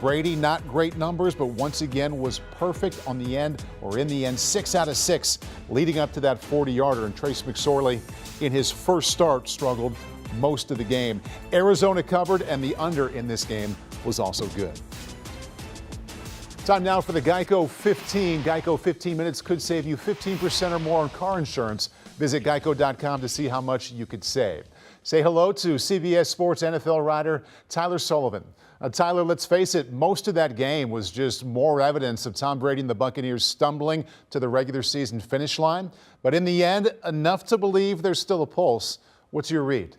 Brady, not great numbers, but once again was perfect on the end, or in the end, 6 out of 6 leading up to that 40-yarder. And Trace McSorley, in his first start, struggled most of the game. Arizona covered, and the under in this game was also good. Time now for the Geico 15. Geico 15 minutes could save you 15% or more on car insurance. Visit geico.com to see how much you could save. Say hello to CBS Sports NFL writer Tyler Sullivan. Tyler, let's face it, most of that game was just more evidence of Tom Brady and the Buccaneers stumbling to the regular season finish line. But in the end, enough to believe there's still a pulse. What's your read?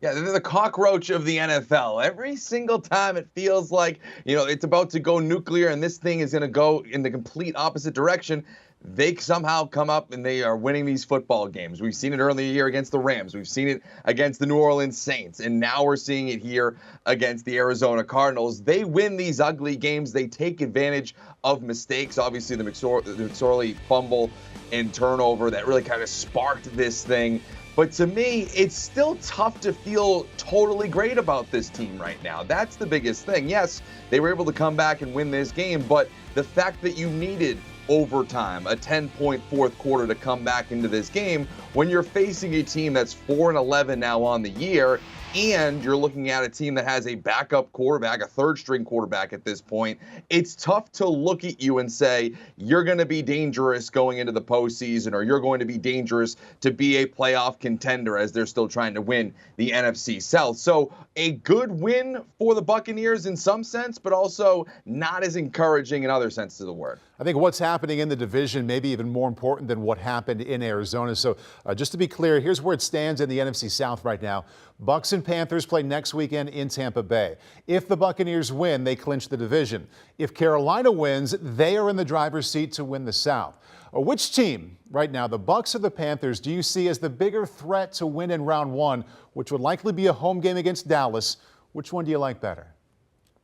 Yeah, they're the cockroach of the NFL. Every single time it feels like, it's about to go nuclear and this thing is going to go in the complete opposite direction. They somehow come up and they are winning these football games. We've seen it earlier in the year against the Rams. We've seen it against the New Orleans Saints. And now we're seeing it here against the Arizona Cardinals. They win these ugly games. They take advantage of mistakes. Obviously, the McSorley fumble and turnover that really kind of sparked this thing. But to me, it's still tough to feel totally great about this team right now. That's the biggest thing. Yes, they were able to come back and win this game, but the fact that you needed overtime, a 10-point fourth quarter to come back into this game when you're facing a team that's 4-11 now on the year, and you're looking at a team that has a backup quarterback, a third-string quarterback at this point, it's tough to look at you and say, you're going to be dangerous going into the postseason, or you're going to be dangerous to be a playoff contender as they're still trying to win the NFC South. So a good win for the Buccaneers in some sense, but also not as encouraging in other senses of the word. I think what's happening in the division may be even more important than what happened in Arizona. So just to be clear, here's where it stands in the NFC South right now. Bucs and Panthers play next weekend in Tampa Bay. If the Buccaneers win, they clinch the division. If Carolina wins, they are in the driver's seat to win the South. Which team right now, the Bucs or the Panthers, do you see as the bigger threat to win in round one, which would likely be a home game against Dallas? Which one do you like better?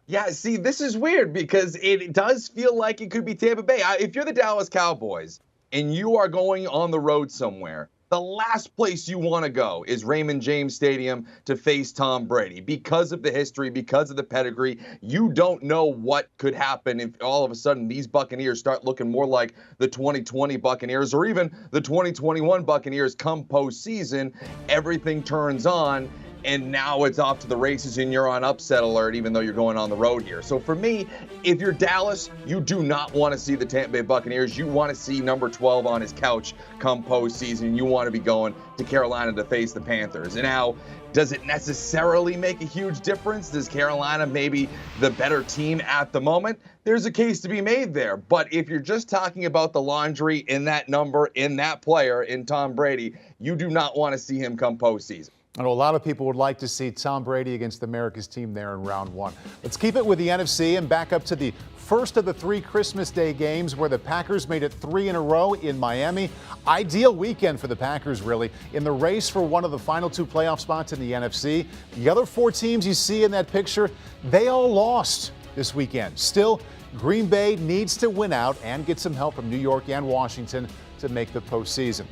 Yeah, see, this is weird because it does feel like it could be Tampa Bay. If you're the Dallas Cowboys and you are going on the road somewhere, the last place you want to go is Raymond James Stadium to face Tom Brady. Because of the history, because of the pedigree, you don't know what could happen if all of a sudden these Buccaneers start looking more like the 2020 Buccaneers or even the 2021 Buccaneers come postseason. Everything turns on. And now it's off to the races and you're on upset alert, even though you're going on the road here. So for me, if you're Dallas, you do not want to see the Tampa Bay Buccaneers. You want to see number 12 on his couch come postseason. You want to be going to Carolina to face the Panthers. And now, does it necessarily make a huge difference? Does Carolina maybe the better team at the moment? There's a case to be made there. But if you're just talking about the laundry in that number, in that player, in Tom Brady, you do not want to see him come postseason. I know a lot of people would like to see Tom Brady against America's team there in round one. Let's keep it with the NFC and back up to the first of the 3 Christmas Day games where the Packers made it 3 in a row in Miami. Ideal weekend for the Packers, really, in the race for one of the final 2 playoff spots in the NFC. The other 4 teams you see in that picture, they all lost this weekend. Still, Green Bay needs to win out and get some help from New York and Washington to make the postseason.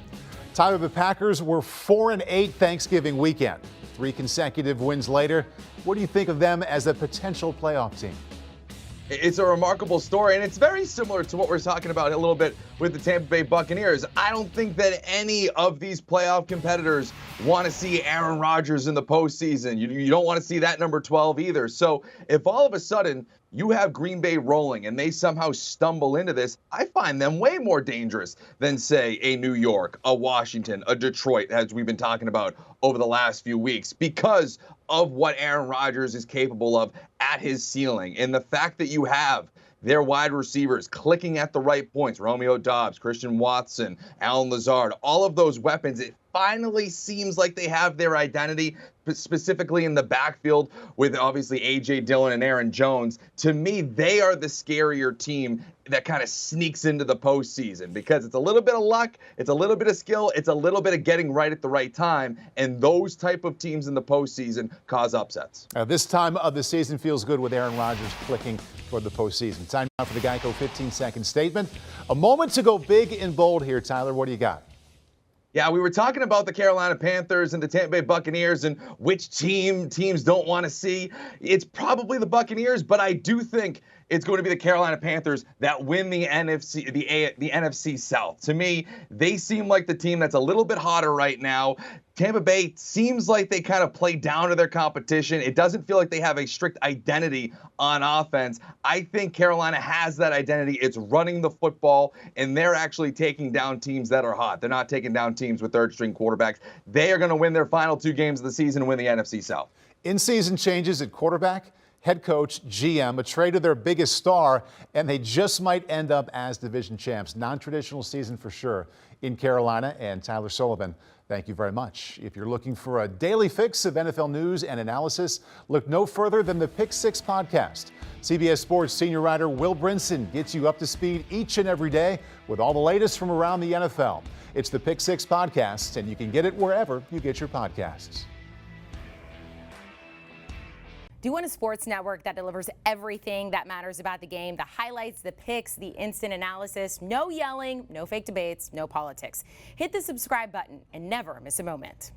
Tyler, the Packers were 4-8 Thanksgiving weekend. 3 consecutive wins later. What do you think of them as a potential playoff team? It's a remarkable story, and it's very similar to what we're talking about a little bit with the Tampa Bay Buccaneers. I don't think that any of these playoff competitors want to see Aaron Rodgers in the postseason. You don't want to see that number 12 either. So if all of a sudden you have Green Bay rolling and they somehow stumble into this, I find them way more dangerous than, say, a New York, a Washington, a Detroit, as we've been talking about over the last few weeks, because of what Aaron Rodgers is capable of at his ceiling. And the fact that you have their wide receivers clicking at the right points, Romeo Doubs, Christian Watson, Allen Lazard, all of those weapons, it finally seems like they have their identity, specifically in the backfield with obviously A.J. Dillon and Aaron Jones. To me, they are the scarier team that kind of sneaks into the postseason because it's a little bit of luck, it's a little bit of skill, it's a little bit of getting right at the right time, and those type of teams in the postseason cause upsets. This time of the season feels good with Aaron Rodgers clicking toward the postseason. Time now for the Geico 15-second statement. A moment to go big and bold here, Tyler. What do you got? Yeah, we were talking about the Carolina Panthers and the Tampa Bay Buccaneers and which teams don't want to see. It's probably the Buccaneers, but I do think it's going to be the Carolina Panthers that win the NFC South. To me, they seem like the team that's a little bit hotter right now. Tampa Bay seems like they kind of play down to their competition. It doesn't feel like they have a strict identity on offense. I think Carolina has that identity. It's running the football, and they're actually taking down teams that are hot. They're not taking down teams with third-string quarterbacks. They are going to win their final 2 games of the season and win the NFC South. In-season changes at quarterback, head coach, GM, a trade of their biggest star, and they just might end up as division champs. Non-traditional season for sure in Carolina. And Tyler Sullivan, thank you very much. If you're looking for a daily fix of NFL news and analysis, look no further than the Pick 6 podcast. CBS Sports senior writer Will Brinson gets you up to speed each and every day with all the latest from around the NFL. It's the Pick 6 podcast, and you can get it wherever you get your podcasts. Do you want a sports network that delivers everything that matters about the game? The highlights, the picks, the instant analysis, no yelling, no fake debates, no politics. Hit the subscribe button and never miss a moment.